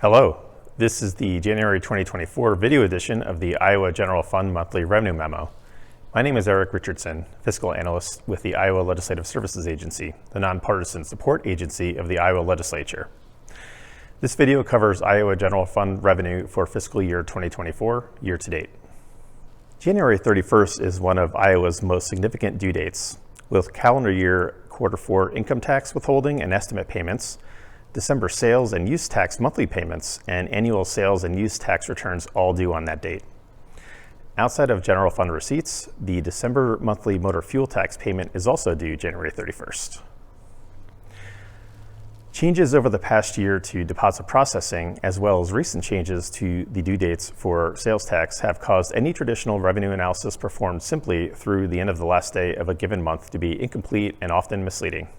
Hello, this is the January 2024 video edition of the Iowa General Fund Monthly Revenue Memo. My name is Eric Richardson, Fiscal Analyst with the Iowa Legislative Services Agency, the nonpartisan support agency of the Iowa Legislature. This video covers Iowa General Fund revenue for fiscal year 2024, year to date. January 31st is one of Iowa's most significant due dates, with calendar year Q4 income tax withholding and estimate payments, December sales and use tax monthly payments, and annual sales and use tax returns all due on that date. Outside of general fund receipts, the December monthly motor fuel tax payment is also due January 31st. Changes over the past year to deposit processing, as well as recent changes to the due dates for sales tax, have caused any traditional revenue analysis performed simply through the end of the last day of a given month to be incomplete and often misleading.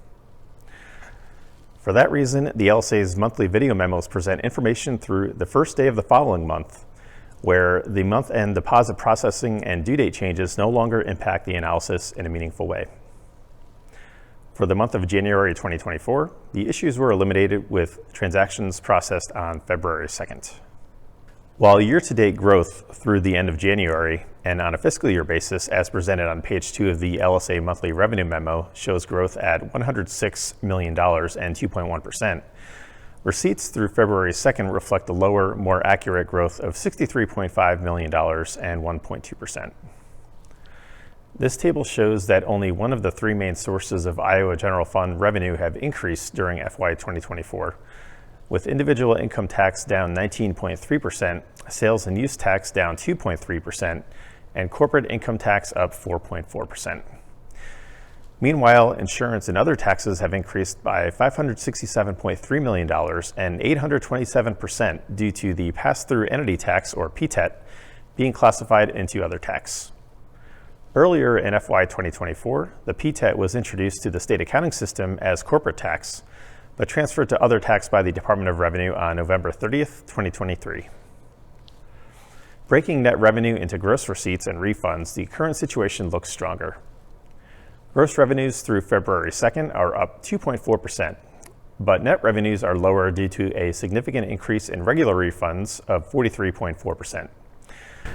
For that reason, the LSA's monthly video memos present information through the first day of the following month, where the month-end deposit processing and due date changes no longer impact the analysis in a meaningful way. For the month of January 2024, the issues were eliminated with transactions processed on February 2nd. While year-to-date growth through the end of January and on a fiscal year basis, as presented on page 2 of the LSA monthly revenue memo, shows growth at $106 million and 2.1%, receipts through February 2nd reflect a lower, more accurate growth of $63.5 million and 1.2%. This table shows that only one of the three main sources of Iowa General Fund revenue have increased during FY 2024, with individual income tax down 19.3%, sales and use tax down 2.3%, and corporate income tax up 4.4%. Meanwhile, insurance and other taxes have increased by $567.3 million and 827% due to the pass-through entity tax, or PTET, being classified into other tax. Earlier in FY 2024, the PTET was introduced to the state accounting system as corporate tax, but transferred to other tax by the Department of Revenue on November 30th, 2023. Breaking net revenue into gross receipts and refunds, the current situation looks stronger. Gross revenues through February 2nd are up 2.4%, but net revenues are lower due to a significant increase in regular refunds of 43.4%.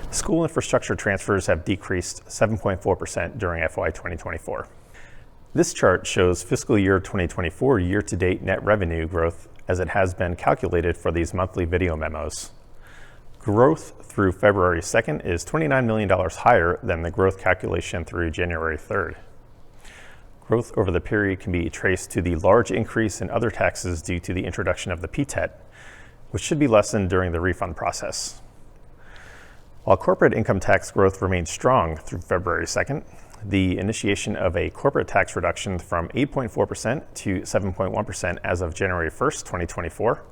School infrastructure transfers have decreased 7.4% during FY 2024. This chart shows fiscal year 2024 year-to-date net revenue growth as it has been calculated for these monthly video memos. Growth through February 2nd is $29 million higher than the growth calculation through January 3rd. Growth over the period can be traced to the large increase in other taxes due to the introduction of the PTET, which should be lessened during the refund process. While corporate income tax growth remains strong through February 2nd, the initiation of a corporate tax reduction from 8.4% to 7.1% as of January 1st, 2024,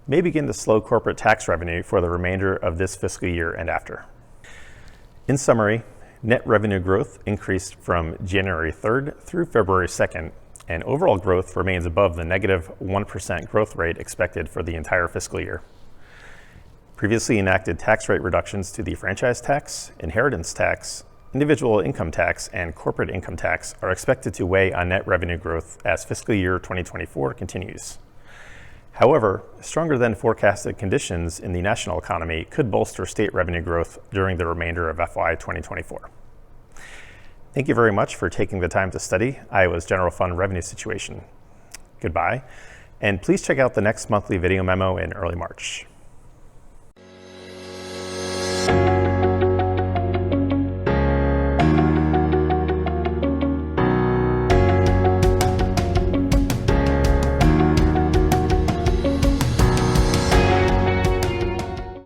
may begin to slow corporate tax revenue for the remainder of this fiscal year and after. In summary, net revenue growth increased from January 3rd through February 2nd, and overall growth remains above the negative 1% growth rate expected for the entire fiscal year. Previously enacted tax rate reductions to the franchise tax, inheritance tax, individual income tax, and corporate income tax are expected to weigh on net revenue growth as fiscal year 2024 continues. However, stronger than forecasted conditions in the national economy could bolster state revenue growth during the remainder of FY 2024. Thank you very much for taking the time to study Iowa's general fund revenue situation. Goodbye, and please check out the next monthly video memo in early March.